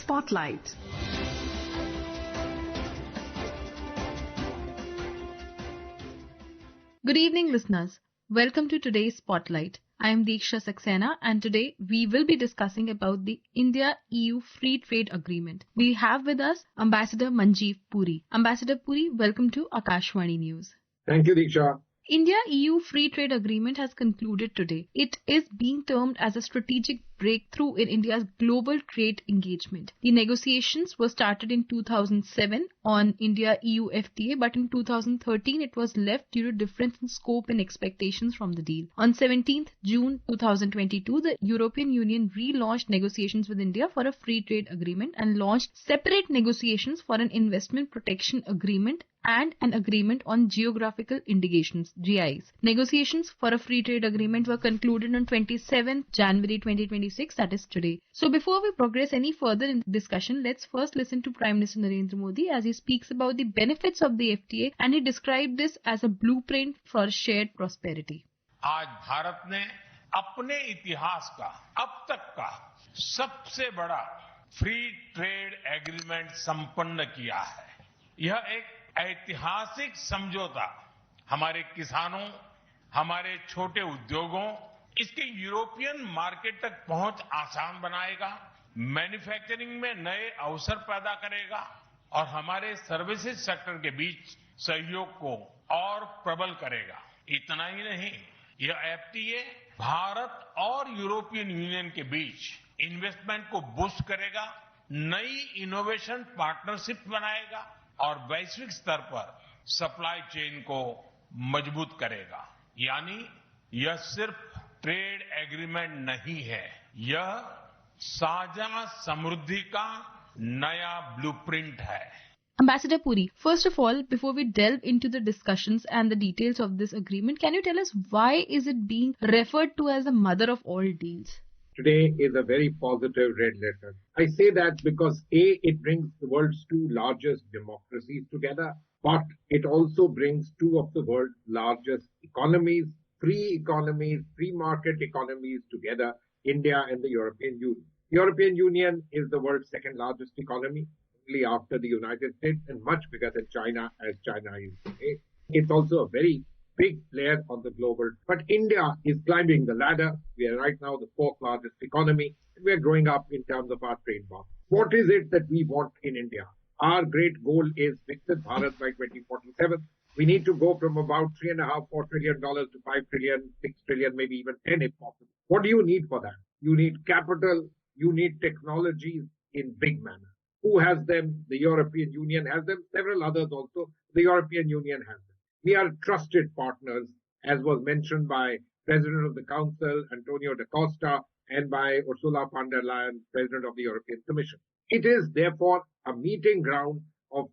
Spotlight. Good evening, listeners. Welcome to today's Spotlight. I am Deeksha Saksena, and today we will be discussing about the India-EU Free Trade Agreement. We have with us Ambassador Manjeev Puri. Ambassador Puri, welcome to Akashvani News. Thank you, Deeksha. India-EU Free Trade Agreement has concluded today. It is being termed as a strategic breakthrough in India's global trade engagement. The negotiations were started in 2007 on India-EU FTA, but in 2013 it was left due to difference in scope and expectations from the deal. On 17th June 2022, the European Union relaunched negotiations with India for a free trade agreement and launched separate negotiations for an investment protection agreement and an agreement on geographical indications, GIs. Negotiations for a free trade agreement were concluded on 27th January 2026, that is today. So before we progress any further in discussion, let's first listen to Prime Minister Narendra Modi as he speaks about the benefits of the FTA, and he described this as a blueprint for shared prosperity. आज भारत ने अपने इतिहास का अब तक का सबसे बड़ा फ्री ट्रेड एग्रीमेंट संपन्न किया है। यह एक ऐतिहासिक समझौता हमारे किसानों, हमारे छोटे उद्योगों, इसके यूरोपियन मार्केट तक पहुंच आसान बनाएगा, मैन्युफैक्चरिंग में नए अवसर पैदा करेगा और हमारे सर्विसेज सेक्टर के बीच सहयोग को और प्रबल करेगा। इतना ही नहीं, यह एफटीए भारत और यूरोपियन यूनियन के बीच इन्वेस्टमेंट को बूस्ट करेगा, नई इनोवेशन पार्टनरशिप बनाएगा और वैश्विक स्तर पर सप्लाई चेन को मजबूत करेगा। यानी यह सिर्फ ट्रेड एग्रीमेंट नहीं है, यह साझा समृद्धि का नया ब्लूप्रिंट है। Ambassador Puri, first of all, before we delve into the discussions and the details of this agreement, can you tell us why is it being referred to as the mother of all deals? Today is a very positive red letter. I say that because A, it brings the world's two largest democracies together, but it also brings two of the world's largest economies, free market economies together, India and the European Union. The European Union is the world's second largest economy, only after the United States, and much bigger than China, as China is today. It's also a very big player on the global. But India is climbing the ladder. We are right now the fourth largest economy. And we are growing up in terms of our trade market. What is it that we want in India? Our great goal is Viksit Bharat by 2047. We need to go from about $3.5–4 trillion to $5 trillion, $6 trillion, maybe even 10 if possible. What do you need for that? You need capital. You need technologies in big manner. Who has them? The European Union has them. Several others also. The European Union has them. We are trusted partners, as was mentioned by President of the Council, Antonio da Costa, and by Ursula von der Leyen, President of the European Commission. It is therefore a meeting ground of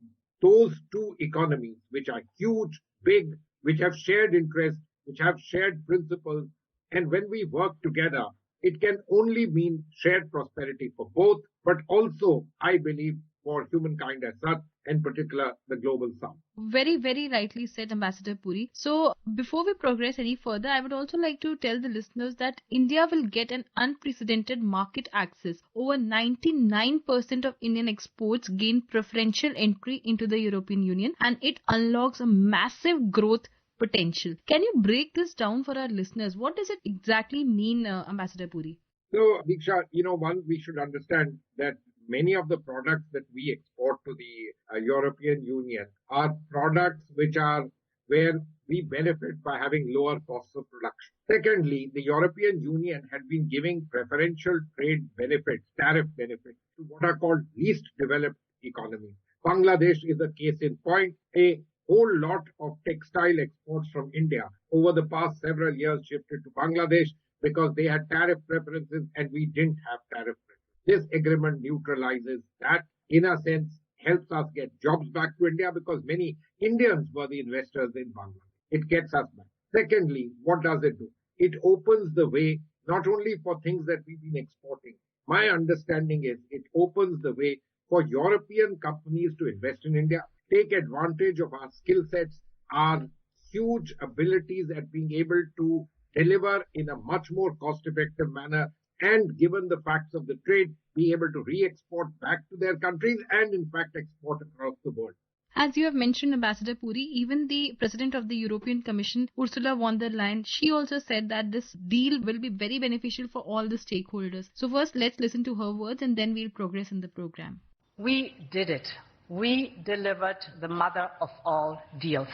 those two economies, which are huge, big, which have shared interests, which have shared principles. And when we work together, it can only mean shared prosperity for both, but also, I believe, for humankind as such, in particular the global south. Very, very rightly said, Ambassador Puri. So, before we progress any further, I would also like to tell the listeners that India will get an unprecedented market access. Over 99% of Indian exports gain preferential entry into the European Union, and it unlocks a massive growth potential. Can you break this down for our listeners? What does it exactly mean, Ambassador Puri? So, Deeksha, one, we should understand that many of the products that we export to the European Union are products which are where we benefit by having lower costs of production. Secondly, the European Union had been giving preferential trade benefits, tariff benefits, to what are called least developed economies. Bangladesh is a case in point. A whole lot of textile exports from India over the past several years shifted to Bangladesh because they had tariff preferences and we didn't have tariff preferences. This agreement neutralizes that, in a sense, helps us get jobs back to India because many Indians were the investors in Bangladesh. It gets us back. Secondly, what does it do? It opens the way not only for things that we've been exporting. My understanding is it opens the way for European companies to invest in India, take advantage of our skill sets, our huge abilities at being able to deliver in a much more cost-effective manner and given the facts of the trade, be able to re-export back to their countries and in fact export across the world. As you have mentioned, Ambassador Puri, even the President of the European Commission, Ursula von der Leyen, she also said that this deal will be very beneficial for all the stakeholders. So first, let's listen to her words and then we'll progress in the program. We did it. We delivered the mother of all deals.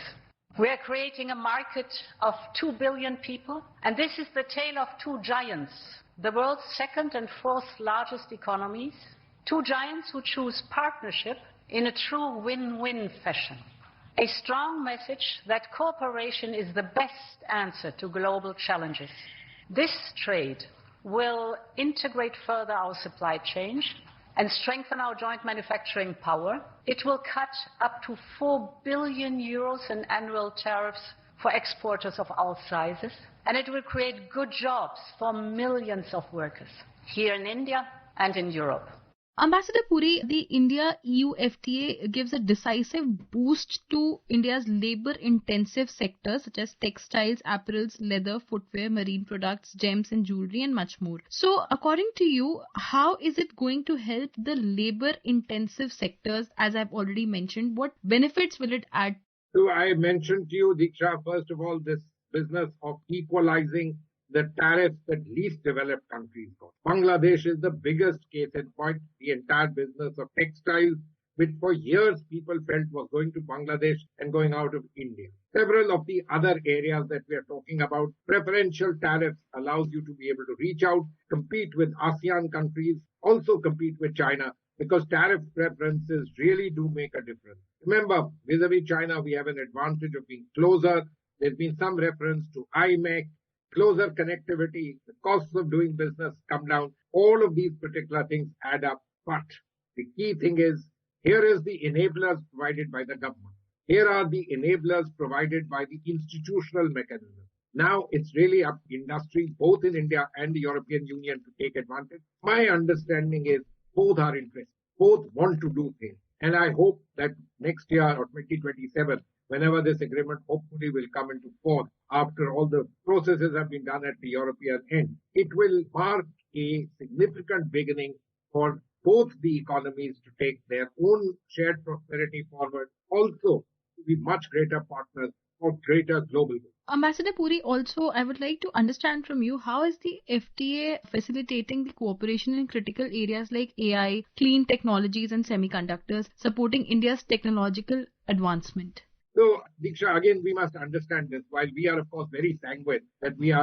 We are creating a market of 2 billion people, and this is the tale of two giants, the world's second and fourth largest economies, two giants who choose partnership in a true win-win fashion. A strong message that cooperation is the best answer to global challenges. This trade will integrate further our supply chain and strengthen our joint manufacturing power. It will cut up to 4 billion euros in annual tariffs for exporters of all sizes, and it will create good jobs for millions of workers here in India and in Europe. Ambassador Puri, the India-EU FTA gives a decisive boost to India's labour-intensive sectors such as textiles, apparels, leather, footwear, marine products, gems and jewellery and much more. So, according to you, how is it going to help the labour-intensive sectors, as I've already mentioned? What benefits will it add? So I mentioned to you, Deeksha, first of all, this business of equalizing the tariffs that least developed countries got. Bangladesh is the biggest case in point. The entire business of textiles, which for years people felt was going to Bangladesh and going out of India. Several of the other areas that we are talking about, preferential tariffs allows you to be able to reach out, compete with ASEAN countries, also compete with China, because tariff preferences really do make a difference. Remember, vis-a-vis China, we have an advantage of being closer. There's been some reference to IMEC, closer connectivity, the costs of doing business come down. All of these particular things add up. But the key thing is, here is the enablers provided by the government. Here are the enablers provided by the institutional mechanism. Now it's really up to industry, both in India and the European Union, to take advantage. My understanding is both are interested. Both want to do things. And I hope that next year or 2027, whenever this agreement hopefully will come into force, after all the processes have been done at the European end, it will mark a significant beginning for both the economies to take their own shared prosperity forward, also to be much greater partners for greater global good. Ambassador Puri, also I would like to understand from you, how is the FTA facilitating the cooperation in critical areas like AI, clean technologies and semiconductors, supporting India's technological advancement? So, Deeksha, again, we must understand this. While we are, of course, very sanguine that we've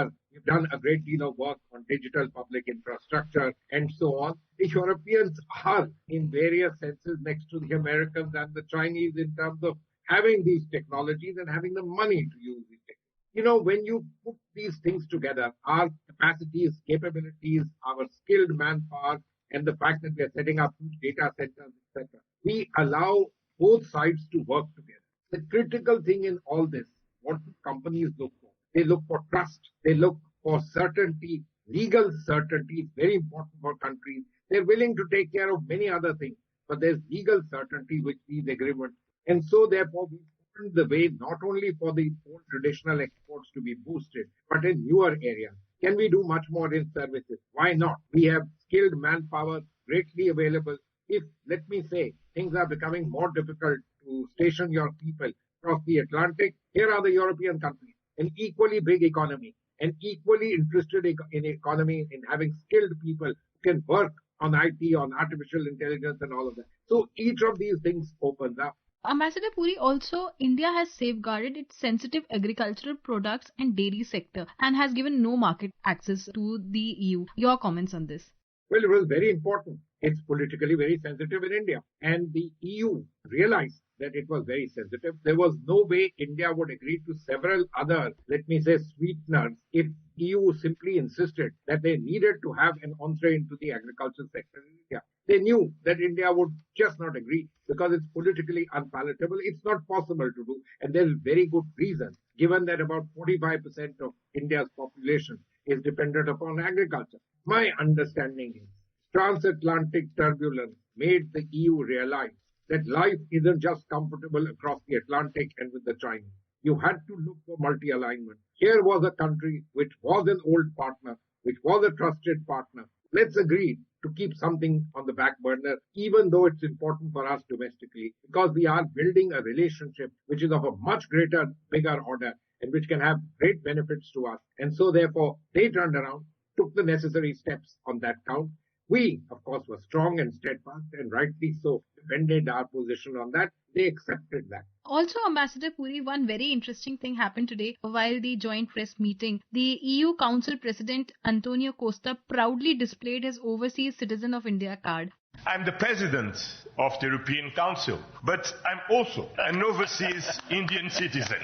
done a great deal of work on digital public infrastructure and so on, the Europeans are, in various senses, next to the Americans and the Chinese in terms of having these technologies and having the money to use these technologies. When you put these things together, our capacities, capabilities, our skilled manpower, and the fact that we are setting up data centers, etc., we allow both sides to work together. The critical thing in all this, what do companies look for? They look for trust. They look for certainty, legal certainty, very important for countries. They're willing to take care of many other things, but there's legal certainty which these agreements. And so therefore, we open the way not only for the old traditional exports to be boosted, but in newer areas. Can we do much more in services? Why not? We have skilled manpower greatly available. If, let me say, things are becoming more difficult to station your people across the Atlantic, here are the European countries, an equally big economy, and equally interested in economy, in having skilled people who can work on IT, on artificial intelligence and all of that. So each of these things opens up. Ambassador Puri, also India has safeguarded its sensitive agricultural products and dairy sector and has given no market access to the EU. Your comments on this? Well, it was very important. It's politically very sensitive in India. And the EU realized that it was very sensitive. There was no way India would agree to several other, let me say, sweeteners if EU simply insisted that they needed to have an entree into the agricultural sector in India. They knew that India would just not agree because it's politically unpalatable. It's not possible to do. And there's very good reason, given that about 45% of India's population is dependent upon agriculture. My understanding is transatlantic turbulence made the EU realize that life isn't just comfortable across the Atlantic and with the Chinese. You had to look for multi-alignment. Here was a country which was an old partner, which was a trusted partner. Let's agree to keep something on the back burner, even though it's important for us domestically, because we are building a relationship which is of a much greater, bigger order and which can have great benefits to us. And so therefore, they turned around, took the necessary steps on that count. We, of course, were strong and steadfast and rightly so defended our position on that. They accepted that. Also, Ambassador Puri, one very interesting thing happened today while the joint press meeting. The EU Council President Antonio Costa proudly displayed his Overseas Citizen of India card. I'm the President of the European Council, but I'm also an overseas Indian citizen.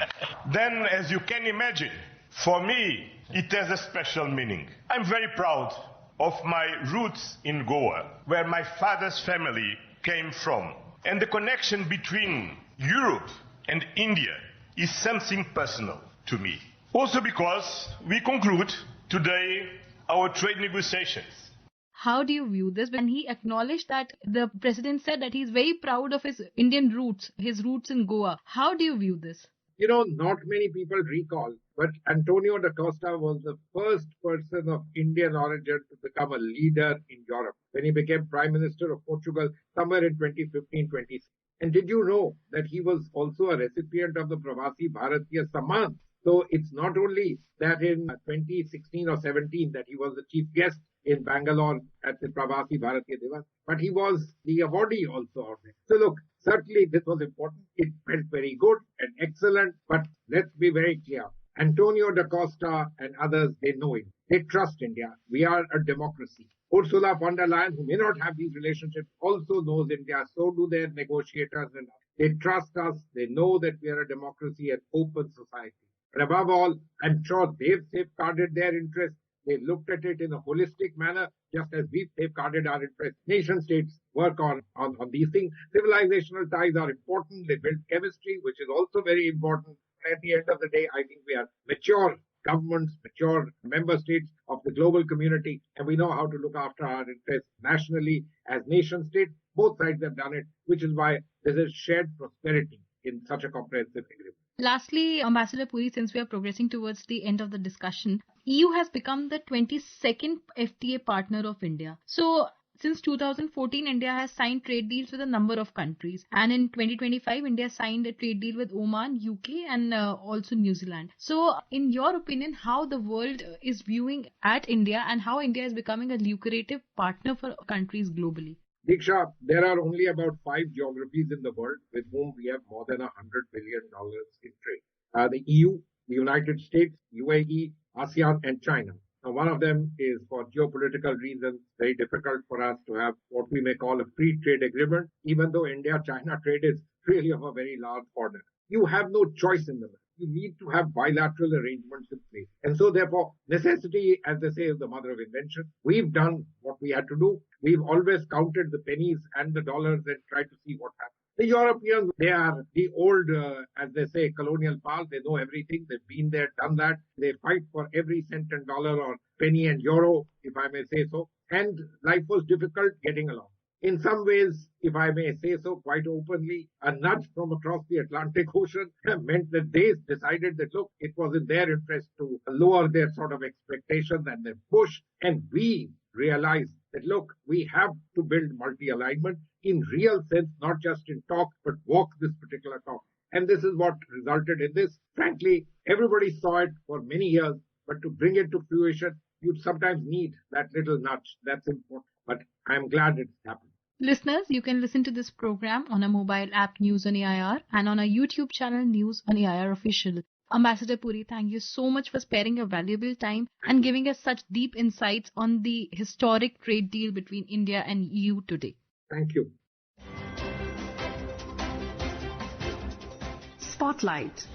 Then, as you can imagine, for me, it has a special meaning. I'm very proud of my roots in Goa, where my father's family came from. And the connection between Europe and India is something personal to me. Also because we conclude today our trade negotiations. How do you view this? When he acknowledged that the president said that he's very proud of his Indian roots, his roots in Goa. How do you view this? You know, not many people recall, but Antonio da Costa was the first person of Indian origin to become a leader in Europe when he became Prime Minister of Portugal somewhere in 2015-2016. And did you know that he was also a recipient of the Pravasi Bharatiya Samman? So it's not only that in 2016 or 17 that he was the chief guest in Bangalore at the Pravasi Bharatiya Divas, but he was the awardee also out there. So look, certainly this was important. It felt very good and excellent, but let's be very clear. Antonio da Costa and others, they know it. They trust India. We are a democracy. Ursula von der Leyen, who may not have these relationships, also knows India. So do their negotiators. And they trust us. They know that we are a democracy and open society. But above all, I'm sure they've safeguarded their interests. They looked at it in a holistic manner, just as we've safeguarded our interests. Nation states work on these things. Civilizational ties are important. They build chemistry, which is also very important. At the end of the day, I think we are mature governments, mature member states of the global community, and we know how to look after our interests nationally as nation states. Both sides have done it, which is why there is shared prosperity in such a comprehensive agreement. Lastly, Ambassador Puri, since we are progressing towards the end of the discussion, EU has become the 22nd FTA partner of India. So, since 2014, India has signed trade deals with a number of countries. And in 2025, India signed a trade deal with Oman, UK and also New Zealand. So, in your opinion, how the world is viewing at India and how India is becoming a lucrative partner for countries globally? Deeksha, there are only about 5 geographies in the world with whom we have more than $100 billion in trade. The EU, the United States, UAE, ASEAN and China. Now, one of them is for geopolitical reasons very difficult for us to have what we may call a free trade agreement, even though India-China trade is really of a very large order. You have no choice in the matter. You need to have bilateral arrangements in place. And so therefore, necessity, as they say, is the mother of invention. We've done what we had to do. We've always counted the pennies and the dollars and tried to see what happens. The Europeans, they are the old, as they say, colonial pals. They know everything. They've been there, done that. They fight for every cent and dollar or penny and euro, if I may say so. And life was difficult getting along. In some ways, if I may say so quite openly, a nudge from across the Atlantic Ocean meant that they decided that, look, it was in their interest to lower their sort of expectations and their push. And we realized that, look, we have to build multi-alignment in real sense, not just in talk, but walk this particular talk. And this is what resulted in this. Frankly, everybody saw it for many years, but to bring it to fruition, you sometimes need that little nudge. That's important. But I'm glad it's happened. Listeners, you can listen to this program on a mobile app News on AIR and on our YouTube channel News on AIR Official. Ambassador Puri, thank you so much for sparing your valuable time and giving us such deep insights on the historic trade deal between India and EU today. Thank you. Spotlight.